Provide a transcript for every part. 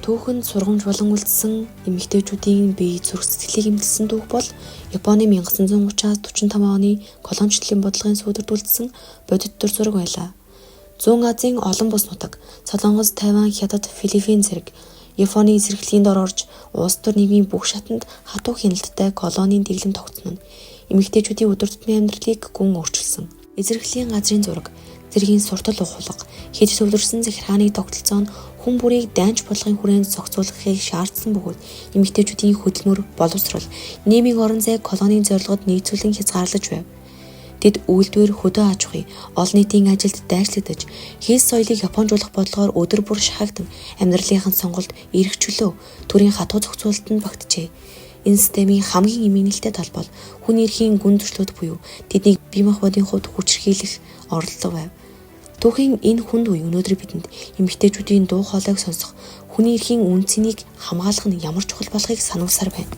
Түүхэнд сургамж болон үлдсэн эмэгтэйчүүдийн бие зүрх сэтгэлийг эмтэлсэн түүх бол Японы 1930-аас 45 оны колоничлолын бодлогын сүүдэрт үлдсэн бодит дүр зураг байлаа. Зүүн Азийн олон бус нутаг, Солонгос, Тайван, Хятад, Филиппин зэрэг Японы эсэргэтлийн дор орж улс төр нийгмийн бүх шатанд хатуу хяналттай колонийн дэглэм тогтсон нь эмэгтэйчүүдийн өдөр тутмын амьдралыг гүн өөрчилсөн. Эсэргэтлийн газрын зураг, зэргийн суртал ухуулга, хийж төвлөрсөн захиргааны тогтолцоо нь хүн бүрийг дайнч бодлогын хүрээнд зохицуулахыг шаардсан бөгөөд эмэгтэйчүүдийн хөдөлмөр, боловсрол, нийгмийн орон зай колонийн зорилгод нийцүүлэн хязгаарлаж байв. Тэд үйлдвэр, хөдөө аж ахуй, олон нийтийн ажилд дайчлагдаж, хийс соёлыг японжуулах бодлогоор өдөр бүр шахагдсан амьдралынхаа сонголт эрх чөлөө, төрийн хатуу зохицуулалтанд багтжээ. Энэ системийн хамгийн эмийн нэлтэй тал бол хүний эрхийн гүн зөрчлүүд буюу тэднийг бие махбодын хувьд хүчрхийлэх оролдлого байв. Түүхийн энэ хүнд үе өнөөдөр бидэнд эмэгтэйчүүдийн дуу хоолойг сонсох, хүний эрхийн үнцнийг хамгаалах нь ямар чухал болохыг сануулсаар байна.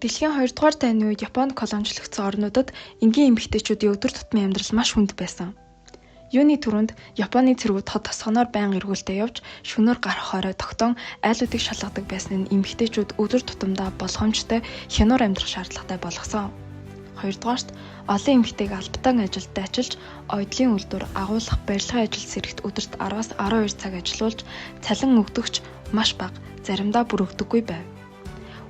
Дэлхийн 2 дугаар дайны үед Японд колоничлогдсон орнуудад энгийн эмэгтэйчүүдийн өдөр тутмын амьдрал маш хүнд байсан. Юуны түрүүнд Японы цэргүүд хот тосгоноор байнга эргүүлдэ явж шөнөөр гарах орой тогтоон айлуудыг шалгадаг байсан нь эмэгтэйчүүд өдөр тутамдаа болгоомжтой хянуур амьдрах шаардлагатай болгосон. Хоёрдугаарт олон эмэгтэйг албатан ажилд дайчилж, ойдлын үйлдвэр, агуулгах, барилгын ажилд сэрэгт өдөрт 10-аас 12 цаг ажиллуулж, цалин өгдөгч маш бага, заримдаа бүр өгдөггүй байв.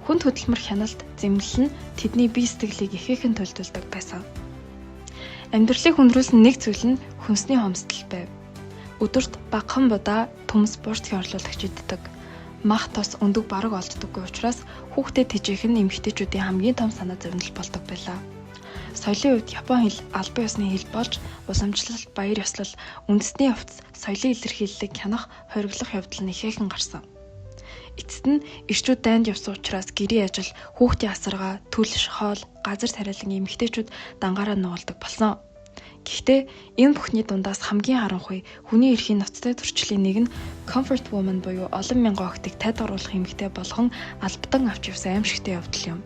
Хүнд хөдөлмөр хяналт, зэмлэл нь тэдний бие сэтгэлийг ихээхэн төлөвлөдөг байсан. Амьдралыг хүндрүүлсэн нэг зүйл нь хүнсний хомсдол байв. Өдөрт багахан будаа төмс бууртгийн орлуулагч иддэг. Мах тос өндөг бараг олддоггүй учраас хүүхдэд тэжээх нь эмэгтэйчүүдийн хамгийн том санаа зовнил болдог байлаа. Соёлын үед Япон хэл албан ёсны хэл болж уламжлалт, баяр ёслол, үндэсний хувцас, соёлын илэрхийллийг хянах, хориглох явдал нь ихээхэн гарсан. Эцэст нь эрчүүд дайнд явсан учраас гэрийн ажил, хүүхдийн асаргаа, төлш, хоол, газар тариалан эмэгтэйчүүд дангаараа нуулдаг болсон. Гэхдээ энэ бүхний дундаас хамгийн харанхуй хүний эрхийн ноцтой төрчлийн нэг нь comfort woman буюу олон мянган охидыг тайд оруулах эмэгтэй болгон албатан авч явсан аимшигтэй явдал юм.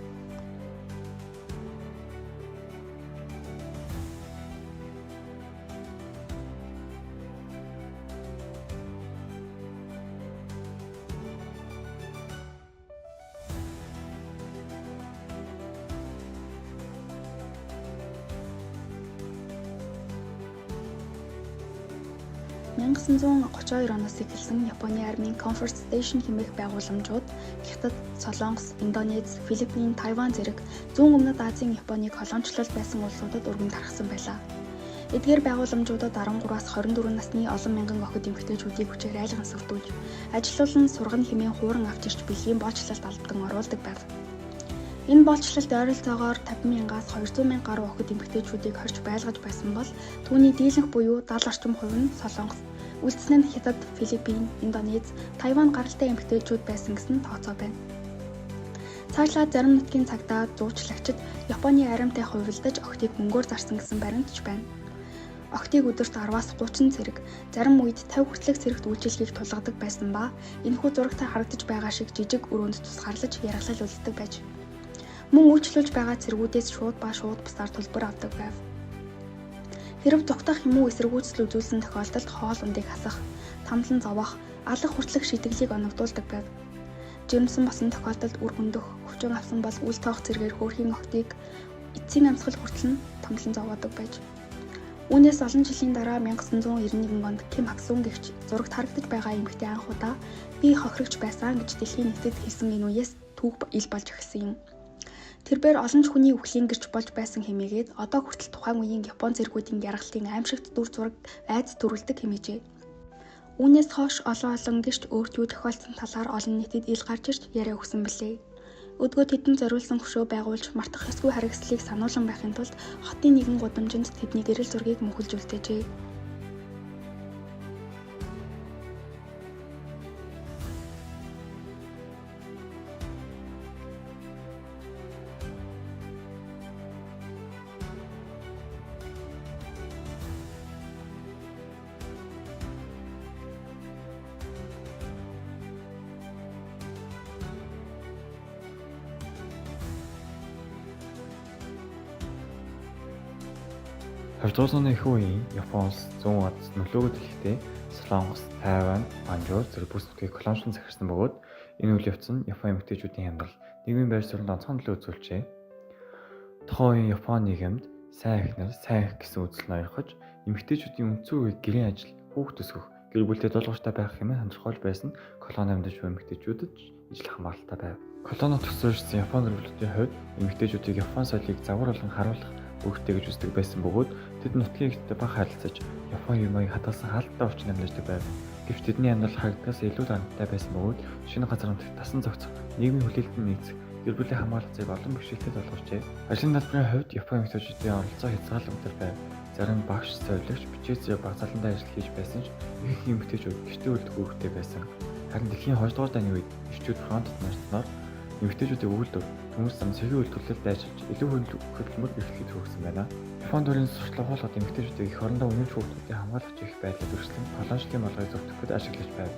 оноос эхэлсэн Японы армийн Comfort Station хэмээх байгууламжууд Хятад, Солонгос, Индонез, Филиппин, Тайван зэрэг зүүн өмнөд Азийн Японыг колоничлол байсан улсуудад өргөн тархсан байлаа. Эдгээр байгууламжуудад 13-аас 24 насны олон мянган охид эмэгтэйчүүдийг хүчээр айлган сөвдүүлж, ажилуулан сургана хэмээн хууран авч ирж бэлгийн боолчлолд албадан оруулдаг байв. Энэ боолчлолд ойролцоогоор 50,000-аас 200,000 гаруй охид эмэгтэйчүүдийг хорж байлгаж байсан бол түүний дийлэнх буюу 70 орчим хувь нь Солонгос, үлдсэн нь Хятад, Филиппин, Индонез, Тайван гаралтай эмэгтэйчүүд байсан гэсэн тооцоо байна. Цаашлаад зарим нутгийн цагдаа зуучлагчид Японы аримтай хувилдаж охидыг мөнгөөр зарсан гэсэн баримтч байна. Охидыг өдөрт 10-аас 30 цэрэг, зарим үед 50 хүртэлх цэрэгт үйлчилгээг тулгадаг байсан ба энэхүү зурагтаа харагдаж байгаа шиг жижиг өрөөнд тусгаарлаж яргалалуулдаг байж. Мөн үйлчлүүлж байгаа цэргүүдээс шууд бусаар төлбөр авдаг байв. Хэрв зүгтах юм уу эсэргүүцэл үзүүлсэн тохиолдолд хоол ундыг хасах, тамлан зовоох, алах хүртэлх шийтгэлийг оногдуулдаг байв. Жирэмсэн босон тохиолдолд үр хөндөх, өвчин авсан бол үл тоох зэргээр хөөрхийн охидыг эцсийн амьсгал хүртэл нь тамлан зовоодог байж. Үүнээс олон жилийн дараа 1991 онд Ким Хаксун гэгч зурагт харагдаж байгаа эмэгтэй анх удаа би хохирогч байсан гэж дэлхийн нийтэд хэлсэн энэ үеэс түүх ил болж эхэлсэн юм. Тэрээр олон ч хүний үхлийн гэрч болж байсан хэмээгээд одоо хүртэл тухайн үеийн Япон цэргүүдийн яргалтын аимшигт дүр зураг айдас төрүүлдэг хэмээжээ. Үүнээс хойш олон гэрч өөртөө тохиолдсон талаар олон нийтэд ил гарч ирж яриа өгсөн билээ. Өдгөө тэдэнд зориулсан хөшөө байгуулж мартах ёсгүй харгислыг сануулсан байхын тулд хотын нэгэн гудамжинд тэдний гэрэл зургийг мөнхөлж үлдээжээ. 20 дугаар зууны их үеийн Япон улс зүүн Аз нөлөөгөө дэлгэхдээ Солонгос, Тайвань, Манжуур зэрэг бүс нутгийг колоничлон захирсан бөгөөд энэ үйл явц нь Японы эмэгтэйчүүдийн амьдрал, нийгмийн байр суурьд онцгой нөлөө үзүүлжээ. Тухайн үеийн Японы нийгэмд сайн эхнэр, сайн эх гэсэн үзэл ноёрхож, эмэгтэйчүүдийн үндсэн үеийг гэрийн ажил, хүүхд өсгөх, гэр бүлтэй долгоштой байх хэмээн хандхуул байсан колони амьдарч буй эмэгтэйчүүдэд ижил хамааралтай байв. Колониуд төсөөлсөн Япон гэр бүлүүдийн хувьд эмэгтэйчүүдийг Япон соёлыг загвар болгон харуулах үүрэгтэй гэж үздэг байсан бөгөөд тэд нутгийн ихтэй бага харилцаж Япон юмыг хадгалсан хаалттай орчин амьдардаг байв. Гэвч тэдний амьдрал харагдахаас илүү дарамттай байсан бөгөөд шинэ газар нутагт тасан зохицох, нийгмийн хүлээлтэнд нийцэх, гэр бүлийн хамгаалах зэрэг олон бэрхшээлтэй толгорчээ. Ажлын талбарын хувьд Япон эмэгтэйчүүдийн оролцоо хязгаарлагдмал байв. Зарим багш, зорилгоч, бичээ зэрэг бага заландаа ажил хийж байсан ч их эмэгтэйчүүд гэртээ үлдэх үүрэгтэй байсан. Харин дэлхийн 2 дугаар дайны үед ирчүүд фронтод нарснаар эмэгтэйчүүдийг өгүүлдэг төмөр зам цэгийн үйлдвэрлэлд дайчилж илүү хөдөлмөр эрхлэлд хүргэсэн байна. Япон төрийн сурчлага болгоод эмэгтэйчүүдийг эх орондоо үнэмш хүүхдүүдийг хамгаалах чих байдлаар өргөжлөн колоничлын малгайг зөвтгөхөд ашиглаж байв.